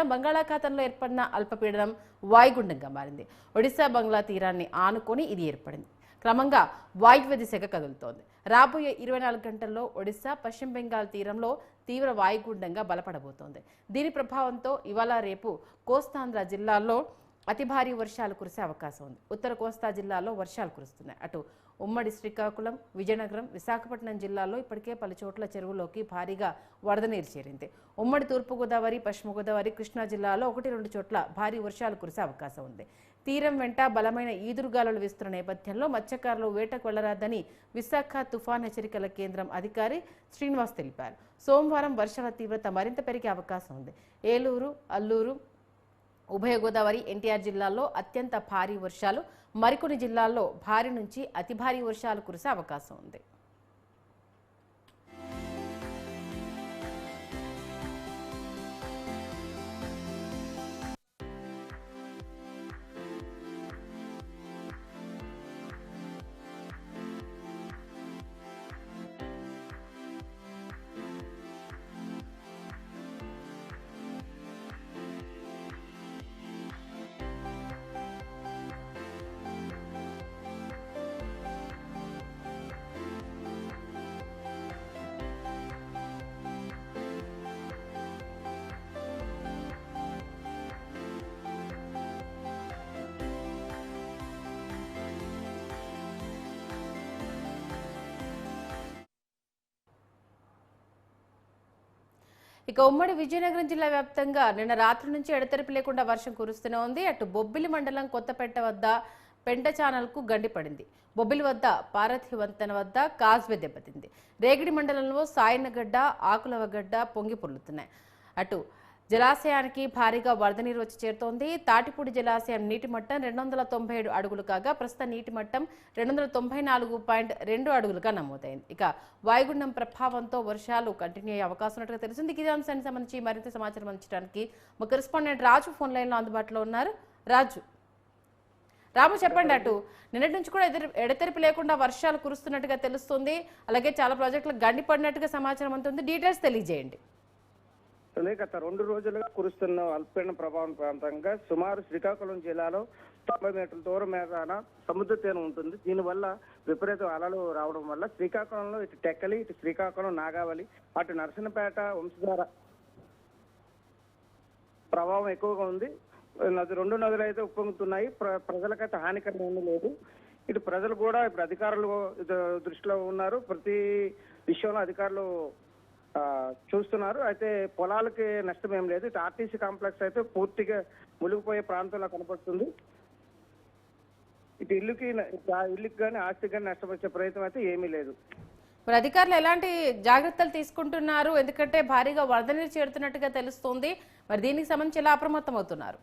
కాగా బంగాళాఖాతంలో ఏర్పడిన అల్పపీడనం వాయుగుండంగా మారింది. ఒడిశా బంగ్లా తీరాన్ని ఆనుకొని ఇది ఏర్పడింది. క్రమంగా వాయువ్య దిశగా కదులుతోంది. రాబోయే 24 గంటల్లో ఒడిశా, పశ్చిమ బెంగాల్ తీరంలో తీవ్ర వాయుగుండంగా బలపడబోతోంది. దీని ప్రభావంతో ఇవాళ రేపు కోస్తాంధ్ర జిల్లాల్లో అతి భారీ వర్షాలు కురిసే అవకాశం ఉంది. ఉత్తర కోస్తా జిల్లాలో వర్షాలు కురుస్తున్నాయి. అటు ఉమ్మడి శ్రీకాకుళం, విజయనగరం, విశాఖపట్నం జిల్లాల్లో ఇప్పటికే పలు చోట్ల చెరువులోకి భారీగా వరద నీరు చేరింది. ఉమ్మడి తూర్పుగోదావరి, పశ్చిమ గోదావరి, కృష్ణా జిల్లాలో 1-2 చోట్ల భారీ వర్షాలు కురిసే అవకాశం ఉంది. తీరం వెంట బలమైన ఈదురుగాలులు వీస్తున్న నేపథ్యంలో మత్స్యకారులు వేటకు వెళ్లరాదని విశాఖ తుఫాన్ హెచ్చరికల కేంద్రం అధికారి శ్రీనివాస్ తెలిపారు. సోమవారం వర్షాల తీవ్రత మరింత పెరిగే అవకాశం ఉంది. ఏలూరు, అల్లూరు, ఉభయ గోదావరి, ఎన్టీఆర్ జిల్లాల్లో అత్యంత భారీ వర్షాలు, మరికొన్ని జిల్లాల్లో భారీ నుంచి అతి భారీ వర్షాలు కురిసే అవకాశం ఉంది. ఇక ఉమ్మడి విజయనగరం జిల్లా వ్యాప్తంగా నిన్న రాత్రి నుంచి ఎడతెరిపి లేకుండా వర్షం కురుస్తూనే ఉంది. అటు బొబ్బిలి మండలం కొత్తపేట వద్ద పెంట ఛానల్కు గండిపడింది. బొబ్బిలి వద్ద పారథి వంతెన వద్ద కాజ్వే దెబ్బతింది. రేగిడి మండలంలో సాయనగడ్డ, ఆకులవగడ్డ పొంగి పొర్లుతున్నాయి. అటు జలాశయానికి భారీగా వరద నీరు వచ్చి చేరుతోంది. తాటిపూడి జలాశయం నీటి మట్టం 297 అడుగులు కాగా ప్రస్తుత నీటి మట్టం 294.2 అడుగులుగా నమోదైంది. ఇక వాయుగుండం ప్రభావంతో వర్షాలు కంటిన్యూ అయ్యే అవకాశం ఉన్నట్టుగా తెలిసింది. ఇదే అంశానికి సంబంధించి మరింత సమాచారం అందించడానికి మా కరెస్పాండెంట్ రాజు ఫోన్ లైన్లో అందుబాటులో ఉన్నారు. రాము, చెప్పండి. అటు నిన్నటి నుంచి కూడా ఎడతెరిపి లేకుండా వర్షాలు కురుస్తున్నట్టుగా తెలుస్తుంది. అలాగే చాలా ప్రాజెక్టులకు గండిపడినట్టుగా సమాచారం అందుతుంది. డీటెయిల్స్ తెలియజేయండి. గత 2 రోజులుగా కురుస్తున్న అల్పపీడన ప్రభావం ప్రాంతంగా సుమారు శ్రీకాకుళం జిల్లాలో 90 మీటర్ల దూరం మేర సముద్ర తీరం ఉంటుంది. దీనివల్ల విపరీత అలలు రావడం వల్ల శ్రీకాకుళంలో ఇటు టెక్కలి, ఇటు శ్రీకాకుళం, నాగావళి, అటు నరసనపేట, వంశధార ప్రభావం ఎక్కువగా ఉంది. రెండు నదులు అయితే ఉప్పొంగుతున్నాయి. ప్రజలకైతే హానికరం ఏమీ లేదు. ఇటు ప్రజలు కూడా ఇప్పుడు అధికారులు దృష్టిలో ఉన్నారు. ప్రతి విషయంలో అధికారులు చూస్తున్నారు. అయితే పొలాలకి నష్టం ఏం లేదు. ఇటు ఆర్టీసీ కాంప్లెక్స్ అయితే పూర్తిగా మునిగిపోయే ప్రాంతంలో కనపడుతుంది. ఇటు ఇల్లుకి కానీ ఆస్తికి కానీ నష్టం వచ్చే ప్రయత్నం అయితే ఏమీ లేదు. మరి అధికారులు ఎలాంటి జాగ్రత్తలు తీసుకుంటున్నారు? ఎందుకంటే భారీగా వరద నీరు చేరుతున్నట్టుగా తెలుస్తోంది. మరి దీనికి సంబంధించి ఎలా అప్రమత్తం అవుతున్నారు?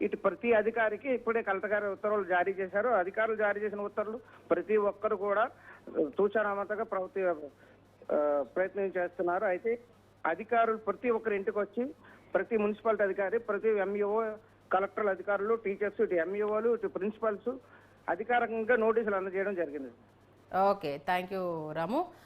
ఇటు ప్రతి అధికారికి ఇప్పుడే కలెక్టర్ గారు ఉత్తర్వులు జారీ చేశారు. అధికారులు జారీ చేసిన ఉత్తర్వులు ప్రతి ఒక్కరు కూడా తూచారామతగా ప్రయత్నం చేస్తున్నారు. అయితే అధికారులు ప్రతి ఒక్కరి ఇంటికి వచ్చి ప్రతి మున్సిపాలిటీ అధికారి, ప్రతి ఎంఈఓ, కలెక్టర్ల అధికారులు, టీచర్స్, ఇటు ఎంఈఓలు, ఇటు ప్రిన్సిపల్స్ అధికారికంగా నోటీసులు అందజేయడం జరిగింది. Okay, thank you Ramu.